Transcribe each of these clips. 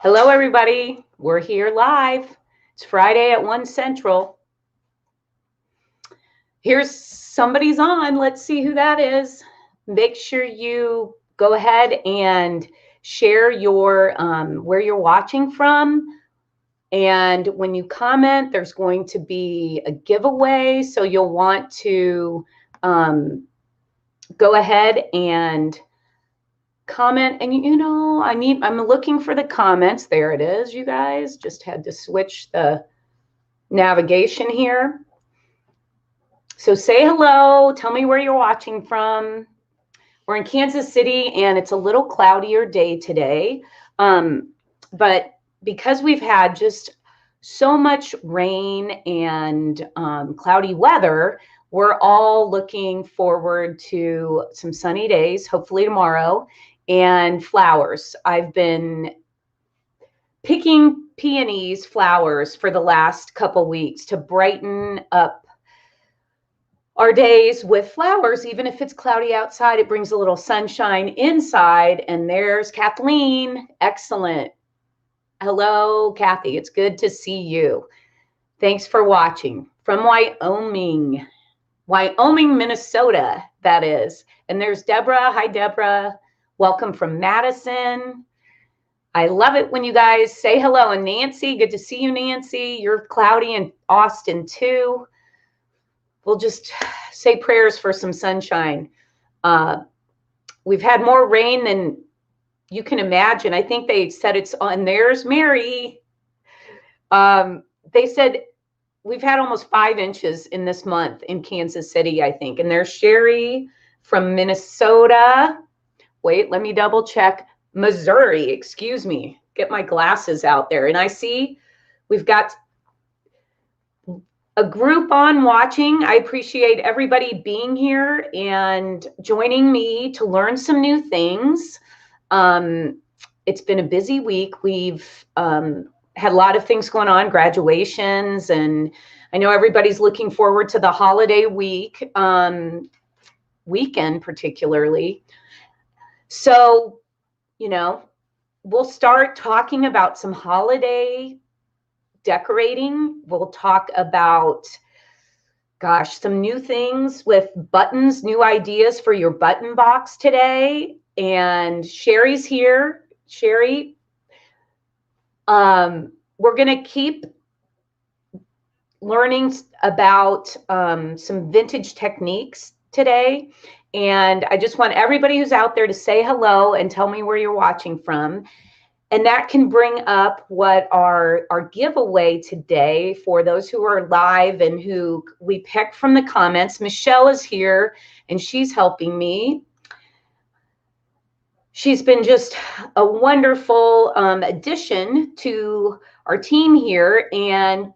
Hello, everybody. We're here live. It's Friday at 1 Central. Here's somebody's on. Let's see who that is. Make sure you go ahead and share your where you're watching from. And when you comment, there's going to be a giveaway. So you'll want to go ahead and comment. And I'm looking for the comments. There it is, you guys. Just had to switch the navigation here. So say hello, tell me where you're watching from. We're in Kansas City and it's a little cloudier day today. But because we've had just so much rain and cloudy weather, we're all looking forward to some sunny days, hopefully tomorrow, and flowers. I've been picking peonies flowers for the last couple weeks to brighten up our days with flowers. Even if it's cloudy outside, it brings a little sunshine inside. And there's Kathleen. Excellent. Hello, Kathy. It's good to see you. Thanks for watching from Wyoming, Minnesota, that is. And there's Deborah. Hi, Deborah. Welcome from Madison. I love it when you guys say hello. And Nancy, good to see you, Nancy. You're cloudy in Austin, too. We'll just say prayers for some sunshine. We've had more rain than you can imagine. I think they said it's on. There's Mary. They said we've had almost 5 inches in this month in Kansas City, I think. And there's Sherry from Minnesota. Wait, let me double check. Missouri, excuse me. Get my glasses out there. And I see we've got a group on watching. I appreciate everybody being here and joining me to learn some new things. It's been a busy week. We've had a lot of things going on, graduations, and I know everybody's looking forward to the holiday week, weekend particularly. So, we'll start talking about some holiday decorating. We'll talk about, some new things with buttons, new ideas for your button box today. And Sherry's here. Sherry, we're going to keep learning about some vintage techniques today. And I just want everybody who's out there to say hello and tell me where you're watching from. And that can bring up what our giveaway today for those who are live and who we picked from the comments. Michelle is here and she's helping me. She's been just a wonderful addition to our team here. And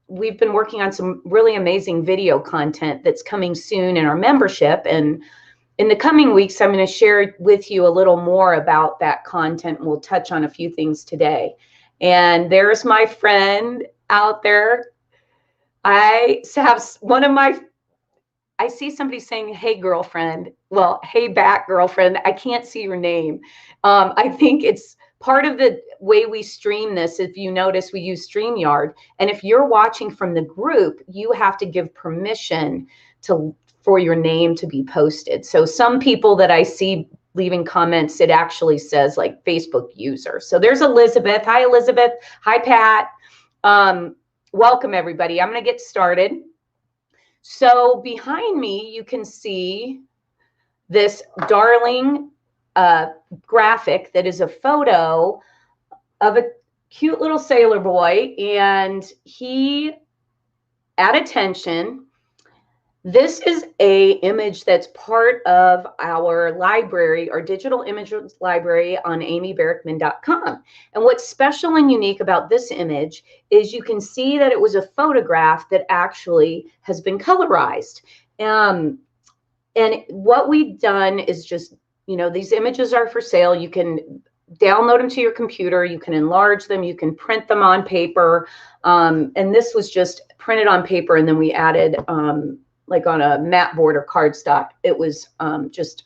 we've been working on some really amazing video content that's coming soon in our membership. And in the coming weeks, I'm going to share with you a little more about that content. We'll touch on a few things today. And there's my friend out there. I have I see somebody saying, hey, girlfriend. Well, hey, back, girlfriend. I can't see your name. I think it's part of the way we stream this. If you notice, we use StreamYard. And if you're watching from the group, you have to give permission for your name to be posted. So some people that I see leaving comments, it actually says like Facebook user. So there's Elizabeth. Hi, Elizabeth. Hi, Pat. Welcome, everybody. I'm going to get started. So behind me, you can see this darling graphic that is a photo of a cute little sailor boy, and he, at attention, this is a image that's part of our library, our digital image library on amybarrickman.com. And what's special and unique about this image is you can see that it was a photograph that actually has been colorized. And what we've done is just, these images are for sale. You can download them to your computer. You can enlarge them. You can print them on paper. And this was just printed on paper, and then we added like on a mat board or cardstock. It was just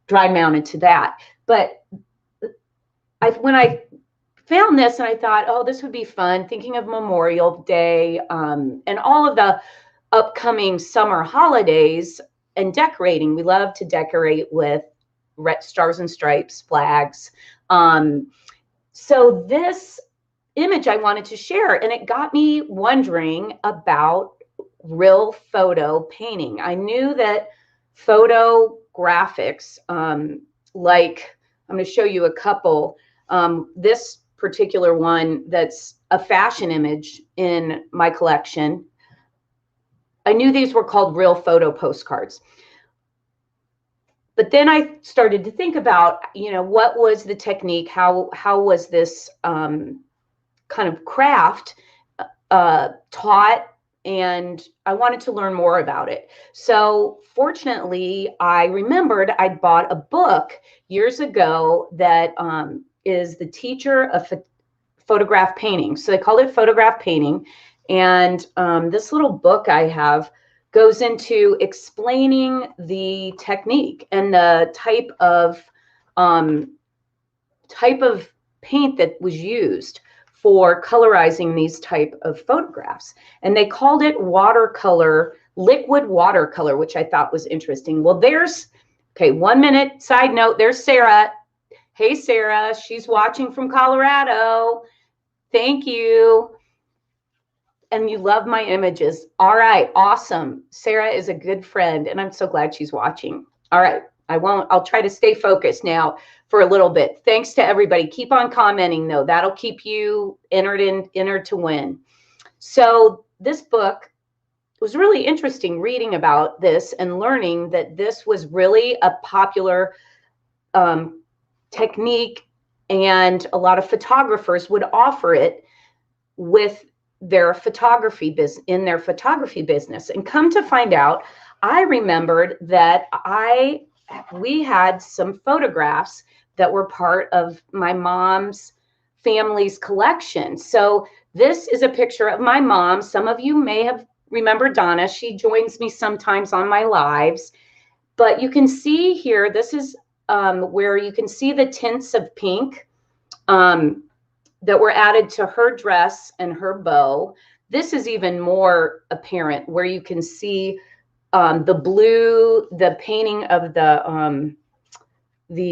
dry mounted to that. But when I found this and I thought, oh, this would be fun, thinking of Memorial Day and all of the upcoming summer holidays and decorating. We love to decorate with red stars and stripes, flags. So this image I wanted to share, and it got me wondering about real photo painting. I knew that photo graphics, like I'm going to show you a couple. This particular one that's a fashion image in my collection. I knew these were called real photo postcards. But then I started to think about, what was the technique? How was this kind of craft taught? And I wanted to learn more about it. So fortunately, I remembered I'd bought a book years ago that is the teacher of photograph painting. So they call it photograph painting. And this little book I have goes into explaining the technique and the type of paint that was used for colorizing these type of photographs. And they called it watercolor, liquid watercolor, which I thought was interesting. Well, okay, 1 minute side note, there's Sarah. Hey, Sarah, she's watching from Colorado. Thank you. And you love my images. All right, awesome. Sarah is a good friend, and I'm so glad she's watching. All right, I'll try to stay focused now for a little bit. Thanks to everybody. Keep on commenting, though. That'll keep you entered to win. So this book was really interesting reading about this and learning that this was really a popular technique, and a lot of photographers would offer it with their photography business. And come to find out, I remembered that we had some photographs that were part of my mom's family's collection. So this is a picture of my mom. Some of you may have remembered Donna. She joins me sometimes on my lives. But you can see here, this is where you can see the tints of pink that were added to her dress and her bow. This is even more apparent, where you can see the blue, the painting of the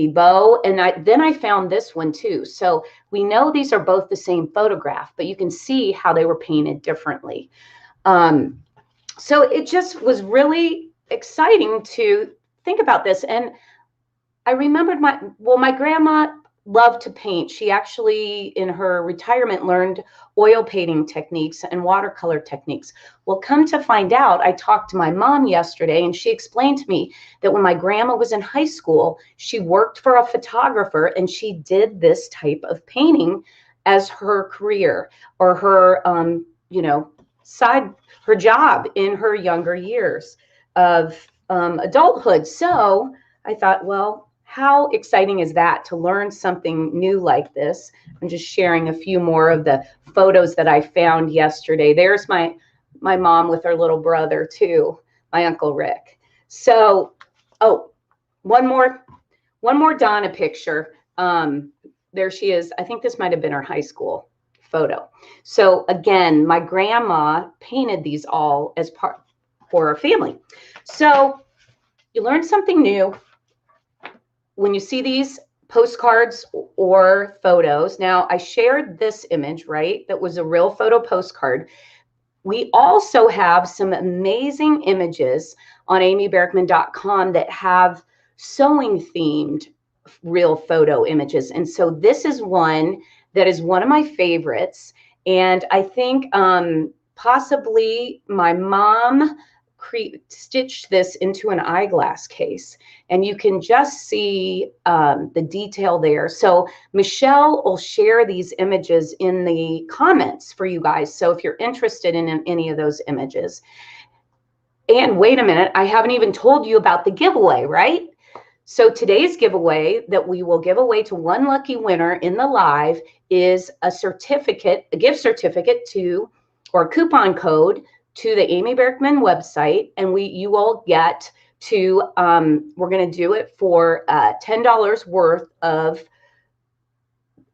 bow. And then I found this one too. So we know these are both the same photograph, but you can see how they were painted differently. So it just was really exciting to think about this. And I remembered my grandma loved to paint. She actually, in her retirement, learned oil painting techniques and watercolor techniques. Well, come to find out, I talked to my mom yesterday, and she explained to me that when my grandma was in high school, she worked for a photographer, and she did this type of painting as her career, or her, her job in her younger years of adulthood. So I thought, well, how exciting is that to learn something new like this? I'm just sharing a few more of the photos that I found yesterday. There's my mom with her little brother too, my Uncle Rick. So, oh, one more Donna picture. There she is. I think this might have been her high school photo. So again, my grandma painted these all as part for her family. So you learn something new when you see these postcards or photos. Now, I shared this image, right? That was a real photo postcard. We also have some amazing images on amyberkman.com that have sewing themed real photo images. And so this is one that is one of my favorites. And I think possibly my mom stitched this into an eyeglass case, and you can just see the detail there. So Michelle will share these images in the comments for you guys. So if you're interested in any of those images. And wait a minute, I haven't even told you about the giveaway, right? So today's giveaway that we will give away to one lucky winner in the live is a gift certificate to, or a coupon code to the Amy Berkman website. And you will get to, we're going to do it for $10 worth of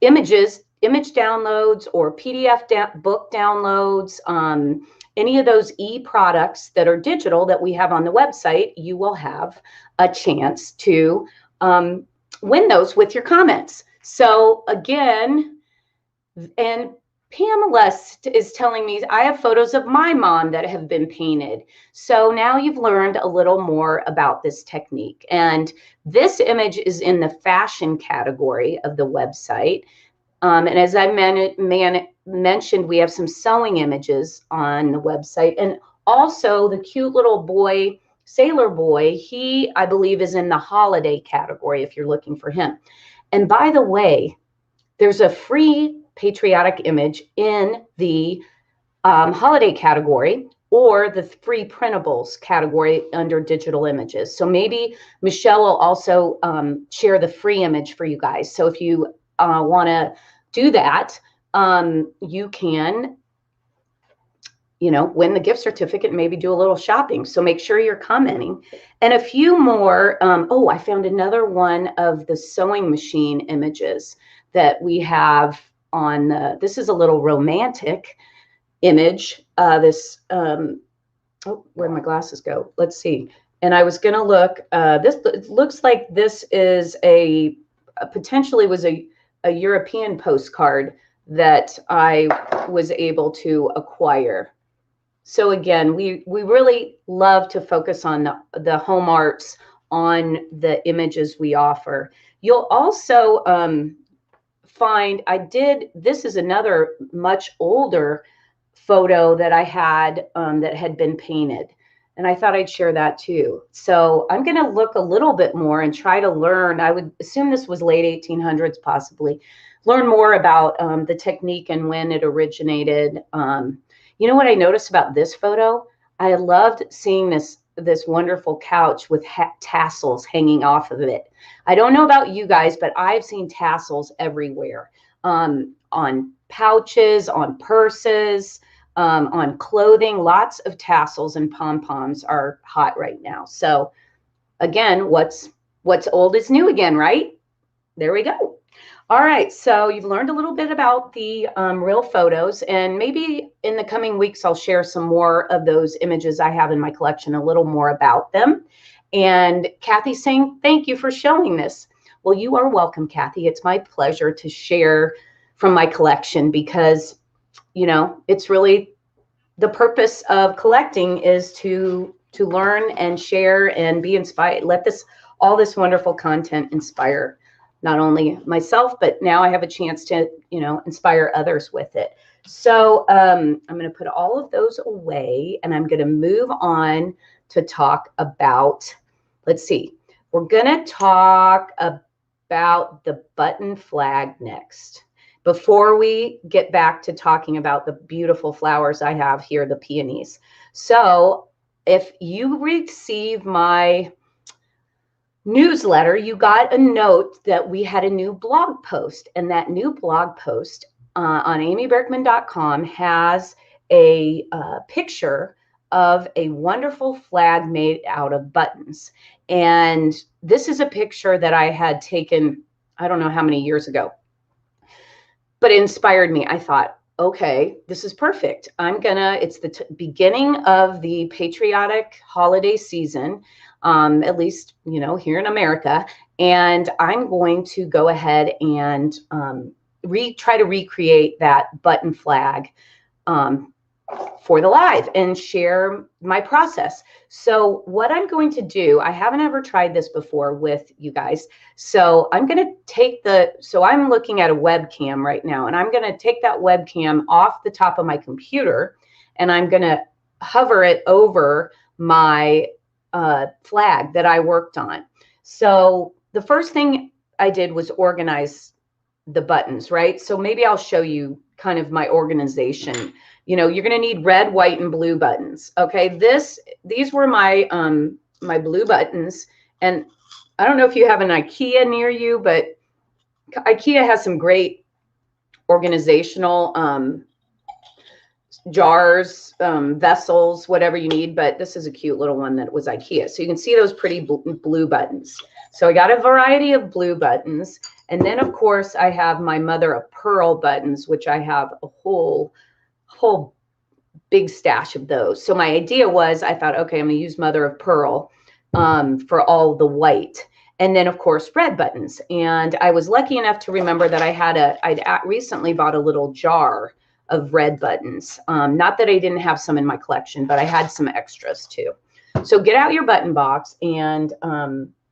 images image downloads or PDF book downloads, any of those e-products that are digital that we have on the website, you will have a chance to win those with your comments. So again, and Pamela is telling me I have photos of my mom that have been painted. So now you've learned a little more about this technique. And this image is in the fashion category of the website. And as I mentioned, we have some sewing images on the website. And also the cute little boy, Sailor Boy, he, I believe, is in the holiday category if you're looking for him. And by the way, there's a free patriotic image in the holiday category or the free printables category under digital images. So maybe Michelle will also share the free image for you guys. So if you want to do that, you can, win the gift certificate and maybe do a little shopping. So make sure you're commenting. And a few more. Oh, I found another one of the sewing machine images that we have on the, this is a little romantic image. This, oh, where'd my glasses go? Let's see. And I was going to look, this looks like this is potentially was a European postcard that I was able to acquire. So again, we really love to focus on the home arts, on the images we offer. You'll also find, this is another much older photo that I had that had been painted. And I thought I'd share that too. So I'm going to look a little bit more and try to learn. I would assume this was late 1800s, possibly. Learn more about the technique and when it originated. You know what I noticed about this photo? I loved seeing this wonderful couch with tassels hanging off of it. I don't know about you guys, but I've seen tassels everywhere, on pouches, on purses, on clothing. Lots of tassels and pom-poms are hot right now. So again, what's old is new again, right? There we go. All right, so you've learned a little bit about the real photos, and maybe in the coming weeks I'll share some more of those images I have in my collection, a little more about them. And Kathy's saying, thank you for showing this. Well, you are welcome, Kathy. It's my pleasure to share from my collection because, it's really the purpose of collecting is to learn and share and be inspired. Let all this wonderful content inspire not only myself, but now I have a chance to, inspire others with it. So I'm going to put all of those away and I'm going to move on to talk about, let's see, we're going to talk about the button flag next. Before we get back to talking about the beautiful flowers I have here, the peonies. So if you receive my newsletter, you got a note that we had a new blog post, and that new blog post on amyberkman.com has a picture of a wonderful flag made out of buttons. And this is a picture that I had taken, I don't know how many years ago, but it inspired me. I thought, okay, this is perfect. It's the beginning of the patriotic holiday season. At least, here in America. And I'm going to go ahead and try to recreate that button flag for the live and share my process. So what I'm going to do, I haven't ever tried this before with you guys. So I'm going to take I'm looking at a webcam right now, and I'm going to take that webcam off the top of my computer, and I'm going to hover it over my flag that I worked on. So the first thing I did was organize the buttons, right? So maybe I'll show you kind of my organization. You're going to need red, white, and blue buttons. Okay, these were my my blue buttons, and I don't know if you have an IKEA near you, but IKEA has some great organizational jars, vessels, whatever you need, but this is a cute little one that was IKEA. So you can see those pretty blue buttons. So I got a variety of blue buttons, And then, of course, I have my mother of pearl buttons, which I have a whole big stash of those. So my idea was, I thought, okay, I'm going to use mother of pearl for all the white. And then, of course, red buttons. And I was lucky enough to remember that I'd recently bought a little jar of red buttons. Not that I didn't have some in my collection, but I had some extras too. So get out your button box and,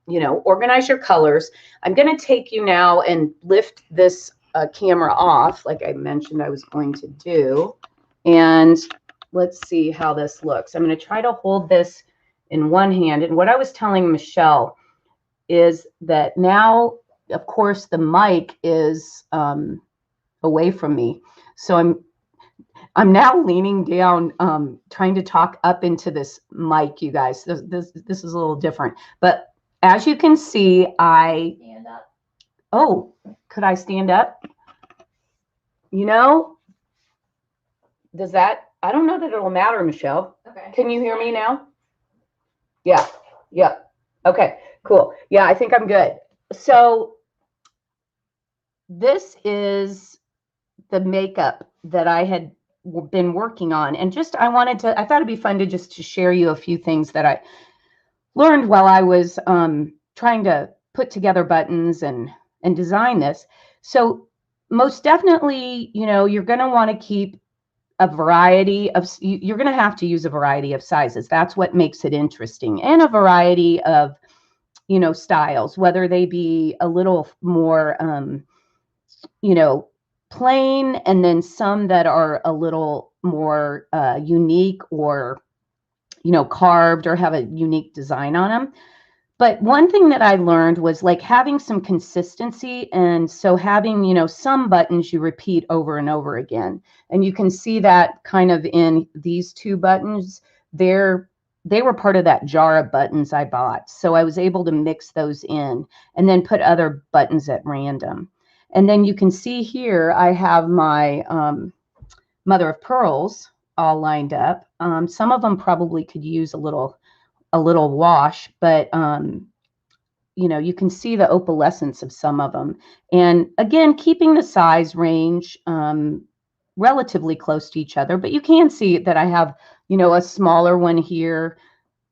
you know, organize your colors. I'm going to take you now and lift this camera off, like I mentioned I was going to do. And let's see how this looks. I'm going to try to hold this in one hand. And what I was telling Michelle is that now, of course, the mic is away from me. So I'm now leaning down, trying to talk up into this mic, you guys. This is a little different. But as you can see, Stand up. Oh, could I stand up? You know, does that, I don't know that it'll matter, Michelle. Okay. Can you hear me now? Yeah. Yeah. Okay, cool. Yeah, I think I'm good. So this is the makeup that I had been working on. And just, I thought it'd be fun to just to share you a few things that I learned while I was trying to put together buttons and design this. So most definitely, you know, you're going to want to keep a variety of, you're going to have to use a variety of sizes. That's what makes it interesting. And a variety of, you know, styles, whether they be a little more, you know, plain, and then some that are a little more unique, or, you know, carved, or have a unique design on them. But one thing that I learned was like having some consistency. And so having, you know, some buttons you repeat over and over again. And you can see that kind of in these two buttons. They were part of that jar of buttons I bought. So I was able to mix those in and then put other buttons at random. And then you can see here, I have my mother of pearls all lined up. Some of them probably could use a little wash, but you know, you can see the opalescence of some of them. And again, keeping the size range relatively close to each other, but you can see that I have, you know, a smaller one here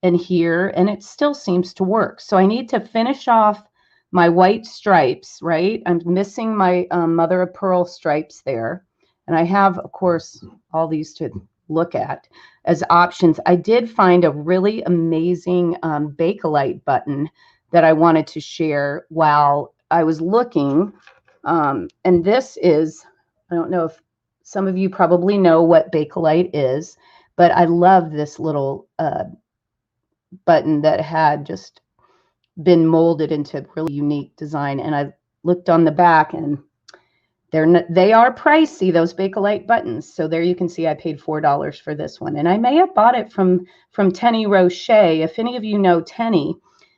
and here, and it still seems to work. So I need to finish off my white stripes, right? I'm missing my mother of pearl stripes there. And I have, of course, all these to look at as options. I did find a really amazing Bakelite button that I wanted to share while I was looking. And this is, I don't know if some of you probably know what Bakelite is, but I love this little button that had just been molded into really unique design. And I looked on the back, and they are pricey, those Bakelite buttons. So there you can see I paid $4 for this one. And I may have bought it from Tenny Roche. If any of you know Tenny,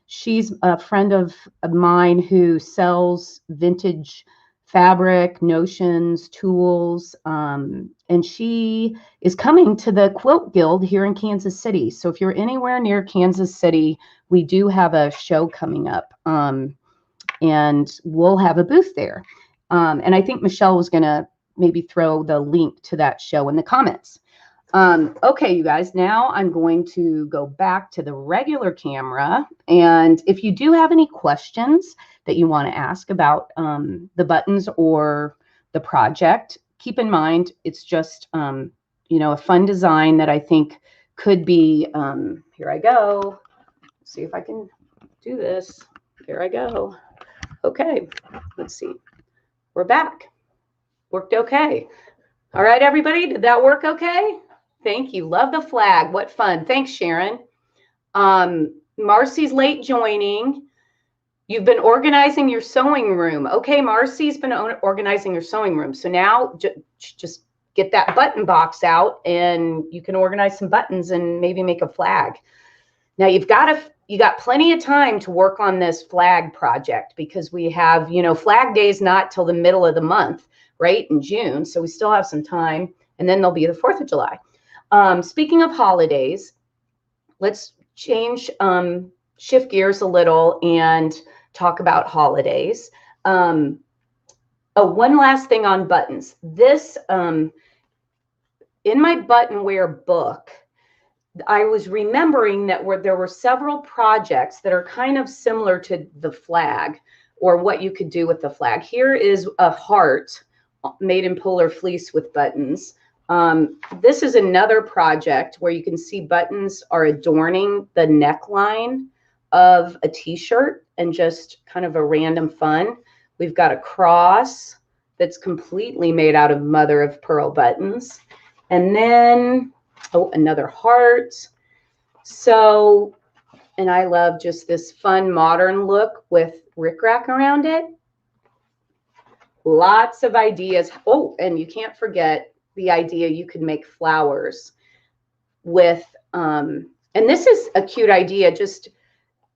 she's a friend of mine who sells vintage fabric, notions, tools. And she is coming to the Quilt Guild here in Kansas City. So if you're anywhere near Kansas City, we do have a show coming up. And we'll have a booth there. And I think Michelle was going to maybe throw the link to that show in the comments. Okay, you guys, now I'm going to go back to the regular camera. And if you do have any questions that you want to ask about the buttons or the project, keep in mind, it's just, you know, a fun design that I think could be, here I go. Let's see if I can do this. Here I go. Okay, let's see. We're back. Worked okay. All right, everybody, did that work okay? Thank you. Love the flag. What fun. Thanks, Sharon. Marcy's late joining. You've been organizing your sewing room. Okay, Marcy's been organizing your sewing room. So now just get that button box out, and you can organize some buttons and maybe make a flag. Now you got plenty of time to work on this flag project, because we have, you know, Flag Day is not till the middle of the month, right, in June. So we still have some time, and then there'll be the 4th of July. Speaking of holidays, let's shift gears a little and talk about holidays. Oh, one last thing on buttons. This, in my button wear book, I was remembering that there were several projects that are kind of similar to the flag, or what you could do with the flag. Here is a heart made in polar fleece with buttons. This is another project where you can see buttons are adorning the neckline of a t-shirt and just kind of a random fun. We've got a cross that's completely made out of mother of pearl buttons. And then, oh, another heart. So, and I love just this fun modern look with rickrack around it. Lots of ideas. Oh, and you can't forget the idea you could make flowers with, and this is a cute idea, just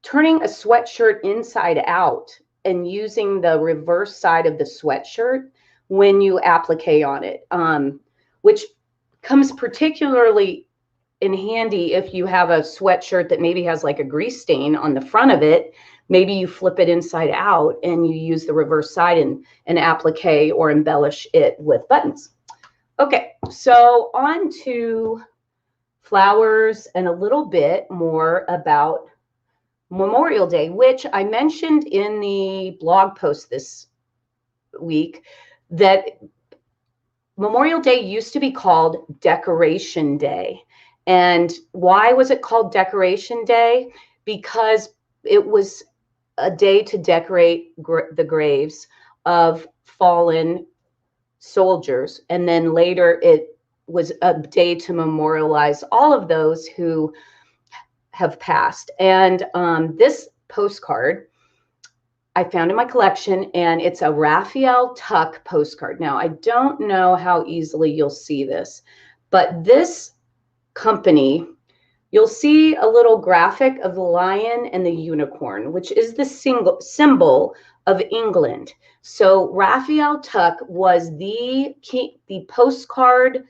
turning a sweatshirt inside out and using the reverse side of the sweatshirt when you applique on it, which comes particularly in handy if you have a sweatshirt that maybe has like a grease stain on the front of it. Maybe you flip it inside out and you use the reverse side and applique or embellish it with buttons. Okay, so on to flowers and a little bit more about Memorial Day, which I mentioned in the blog post this week, that Memorial Day used to be called Decoration Day. And why was it called Decoration Day? Because it was a day to decorate the graves of fallen soldiers. And then later it was a day to memorialize all of those who have passed. And this postcard I found in my collection, and it's a Raphael tuck postcard. Now, I don't know how easily you'll see this, but this company, you'll see a little graphic of the lion and the unicorn, which is the symbol of England. So Raphael Tuck was the postcard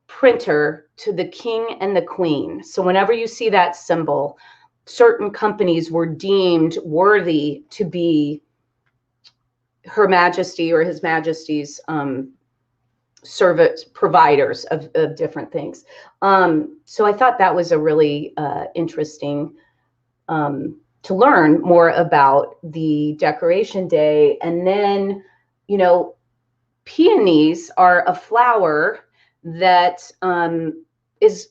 printer to the king and the queen. So whenever you see that symbol, certain companies were deemed worthy to be Her Majesty or His Majesty's service providers of different things. So I thought that was a really interesting to learn more about the Decoration Day. And then, you know, peonies are a flower that is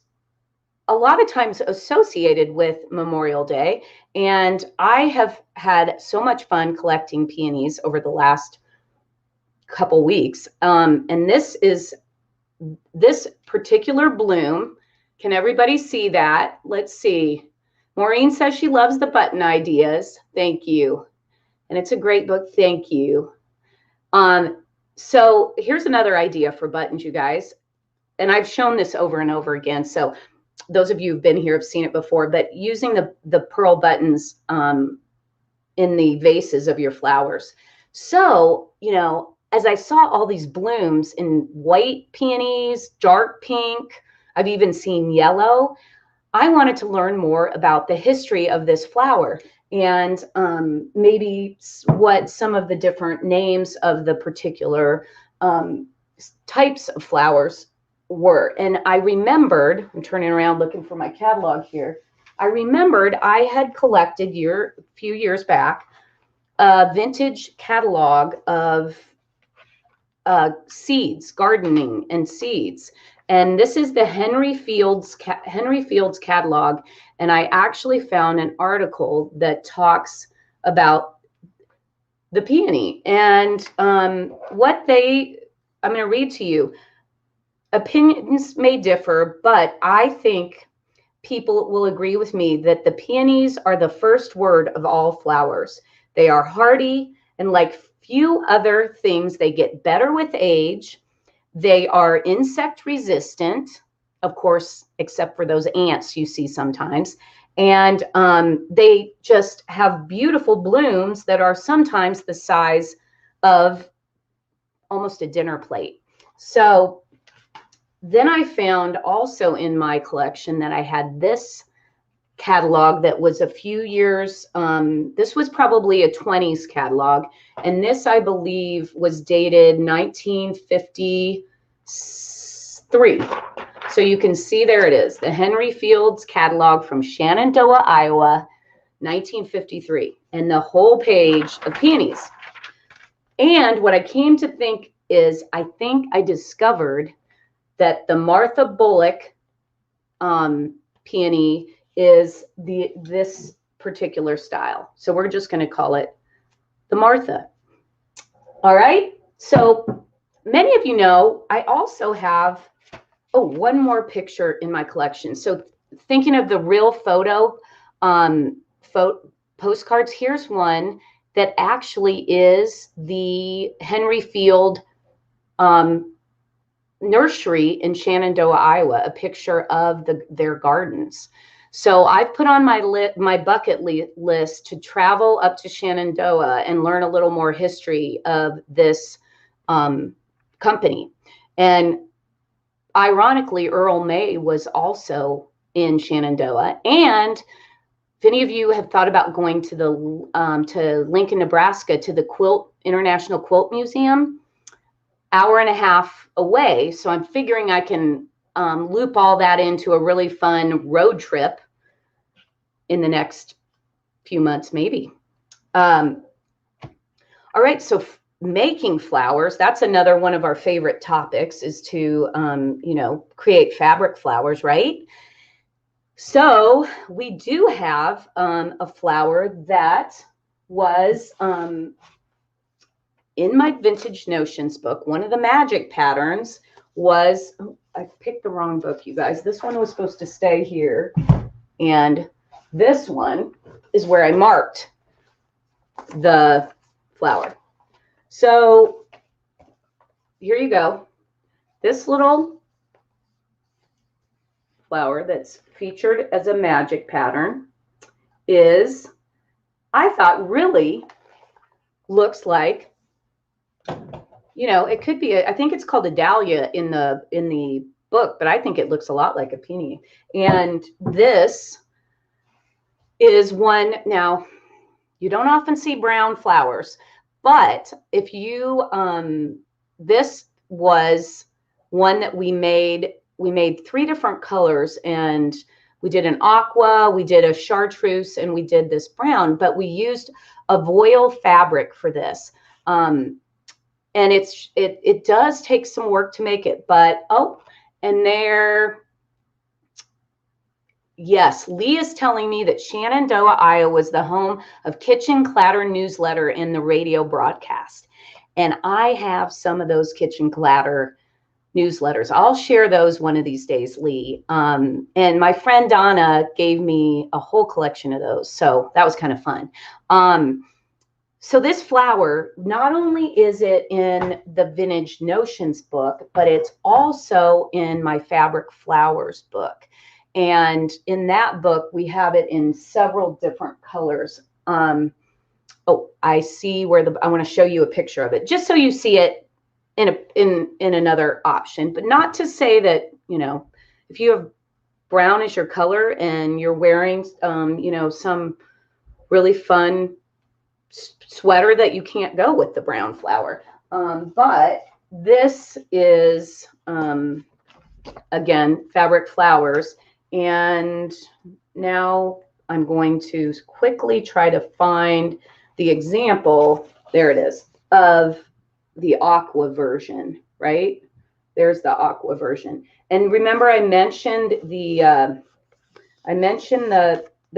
a lot of times associated with Memorial Day. And I have had so much fun collecting peonies over the last couple weeks. And this particular bloom, can everybody see that? Let's see. Maureen says she loves the button ideas. Thank you. And it's a great book. Thank you. So here's another idea for buttons, you guys. And I've shown this over and over again. So those of you who've been here have seen it before, but using the pearl buttons in the vases of your flowers. So, you know, as I saw all these blooms in white peonies, dark pink, I've even seen yellow, I wanted to learn more about the history of this flower and maybe what some of the different names of the particular types of flowers were. And I remembered, I'm turning around looking for my catalog here, I remembered I had collected a few years back a vintage catalog of seeds, gardening and seeds. And this is the Henry Fields catalog. And I actually found an article that talks about the peony and I'm going to read to you. Opinions may differ, but I think people will agree with me that the peonies are the first word of all flowers. They are hardy, and like few other things, they get better with age. They are insect resistant, of course, except for those ants you see sometimes. And they just have beautiful blooms that are sometimes the size of almost a dinner plate. So then I found also in my collection that I had this catalog that was a few years. This was probably a 20s catalog. And this, I believe, was dated 1953. So you can see there it is, the Henry Fields catalog from Shenandoah, Iowa, 1953. And the whole page of peonies. And what I came to think is, I think I discovered that the Martha Bullock peony is this particular style. So we're just going to call it the Martha. All right. So many of you know, I also have, one more picture in my collection. So thinking of the real photo postcards, here's one that actually is the Henry Field nursery in Shenandoah, Iowa, a picture of their gardens. So I've put on my bucket list to travel up to Shenandoah and learn a little more history of this company. And ironically, Earl May was also in Shenandoah. And if any of you have thought about going to to Lincoln, Nebraska, to the International Quilt Museum, hour and a half away. So I'm figuring I can loop all that into a really fun road trip in the next few months, maybe. All right, so making flowers, that's another one of our favorite topics, is to, create fabric flowers, right? So we do have a flower that was in my Vintage Notions book. One of the magic patterns was, I picked the wrong book, you guys. This one was supposed to stay here. And this one is where I marked the flower. So here you go. This little flower that's featured as a magic pattern is, I thought, really looks like, it could be, I think it's called a dahlia in the book, but I think it looks a lot like a peony. And this is one, now you don't often see brown flowers, but if you, this was one that we made 3 different colors, and we did an aqua, we did a chartreuse, and we did this brown, but we used a voile fabric for this. And it does take some work to make it, but, and there, yes, Lee is telling me that Shenandoah, Iowa was the home of Kitchen Clatter newsletter and the radio broadcast. And I have some of those Kitchen Clatter newsletters. I'll share those one of these days, Lee. And my friend Donna gave me a whole collection of those. So that was kind of fun. So this flower, not only is it in the Vintage Notions book, but it's also in my Fabric Flowers book. And in that book, we have it in several different colors. I see where I want to show you a picture of it, just so you see it in another option, but not to say that, if you have brown as your color and you're wearing, some really fun sweater, that you can't go with the brown flower. But this is, again, Fabric Flowers. And now I'm going to quickly try to find the example. There it is, of the aqua version, right? There's the aqua version. And remember, I mentioned that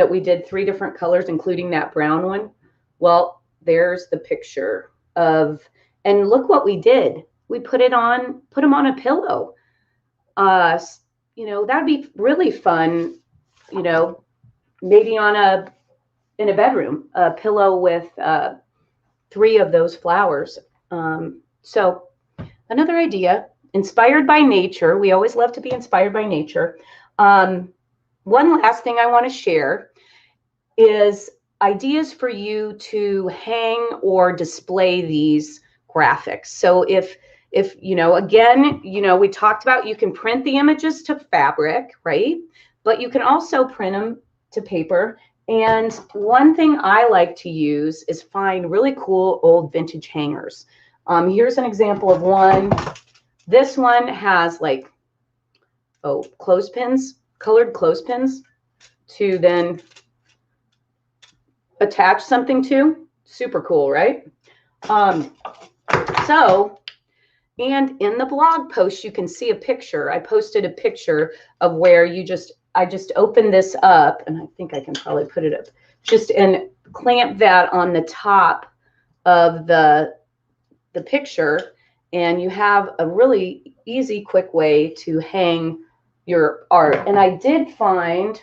we did 3 different colors, including that brown one. Well, there's the picture of, and look what we did. We put them on a pillow. That'd be really fun, maybe in a bedroom, a pillow with 3 of those flowers. So another idea, inspired by nature. We always love to be inspired by nature. One last thing I want to share is ideas for you to hang or display these graphics. So if again, we talked about, you can print the images to fabric, right? But you can also print them to paper. And one thing I like to use is find really cool old vintage hangers. Here's an example of one. This one has like, clothespins, colored clothespins to then attach something to. Super cool, right? And in the blog post, you can see a picture. I posted a picture of where I just opened this up, and I think I can probably put it up, and clamp that on the top of the picture, and you have a really easy, quick way to hang your art. And I did find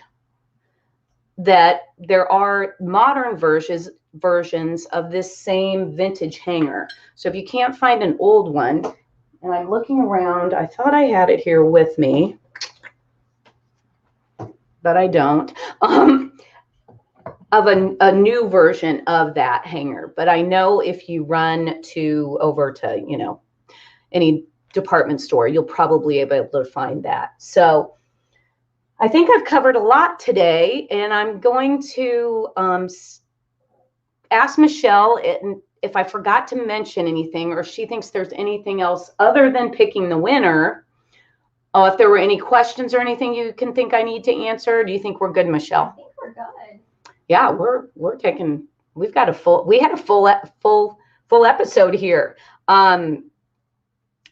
that there are modern versions of this same vintage hanger. So if you can't find an old one, and I'm looking around, I thought I had it here with me, but I don't, of a new version of that hanger. But I know if you run over to, any department store, you'll probably be able to find that. So I think I've covered a lot today, and I'm going to ask Michelle if I forgot to mention anything, or she thinks there's anything else other than picking the winner. Oh, if there were any questions or anything you can think I need to answer. Do you think we're good, Michelle? I think we're good. Yeah, we had a full episode here.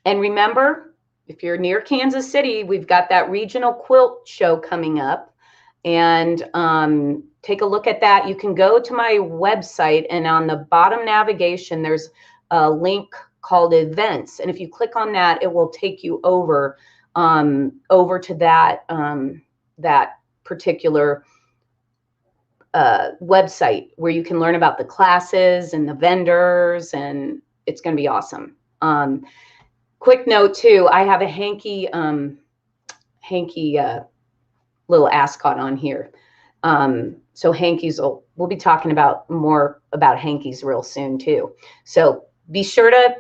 And remember, if you're near Kansas City, we've got that regional quilt show coming up, and take a look at that. You can go to my website, and on the bottom navigation, there's a link called events. And if you click on that, it will take you over to that particular website where you can learn about the classes and the vendors, and it's going to be awesome. Quick note too, I have a hanky little ascot on here. So hankies, we'll be talking more about hankies real soon too. So be sure to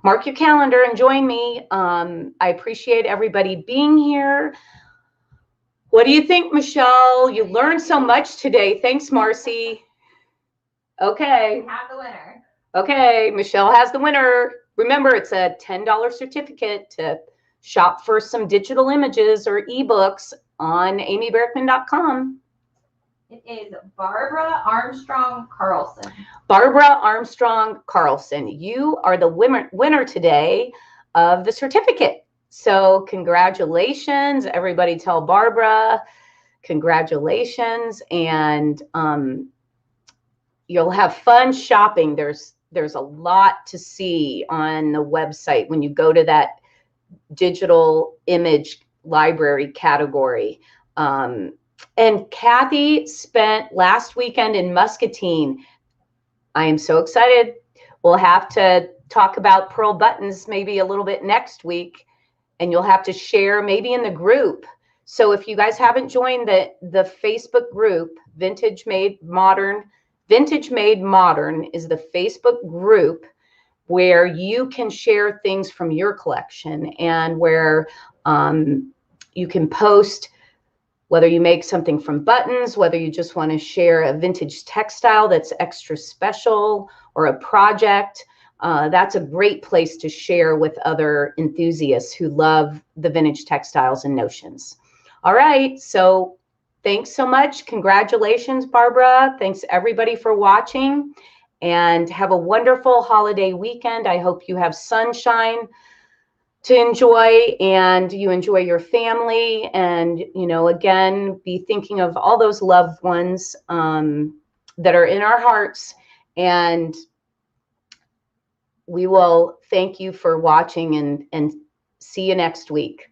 mark your calendar and join me. I appreciate everybody being here. What do you think, Michelle? You learned so much today. Thanks, Marcy. Okay. We have the winner. Okay, Michelle has the winner. Remember, it's a $10 certificate to shop for some digital images or ebooks on amyberkman.com. It is Barbara Armstrong Carlson. Barbara Armstrong Carlson. You are the winner today of the certificate. So congratulations. Everybody tell Barbara congratulations. And you'll have fun shopping. There's a lot to see on the website when you go to that digital image library category. And Kathy spent last weekend in Muscatine. I am so excited. We'll have to talk about pearl buttons maybe a little bit next week, and you'll have to share maybe in the group. So if you guys haven't joined the Facebook group, Vintage Made Modern is the Facebook group where you can share things from your collection, and where you can post whether you make something from buttons, whether you just want to share a vintage textile that's extra special, or a project. That's a great place to share with other enthusiasts who love the vintage textiles and notions. All right, so thanks so much. Congratulations, Barbara. Thanks everybody for watching, and have a wonderful holiday weekend. I hope you have sunshine to enjoy, and you enjoy your family, and again, be thinking of all those loved ones that are in our hearts. And we will thank you for watching, and see you next week.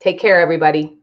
Take care, everybody.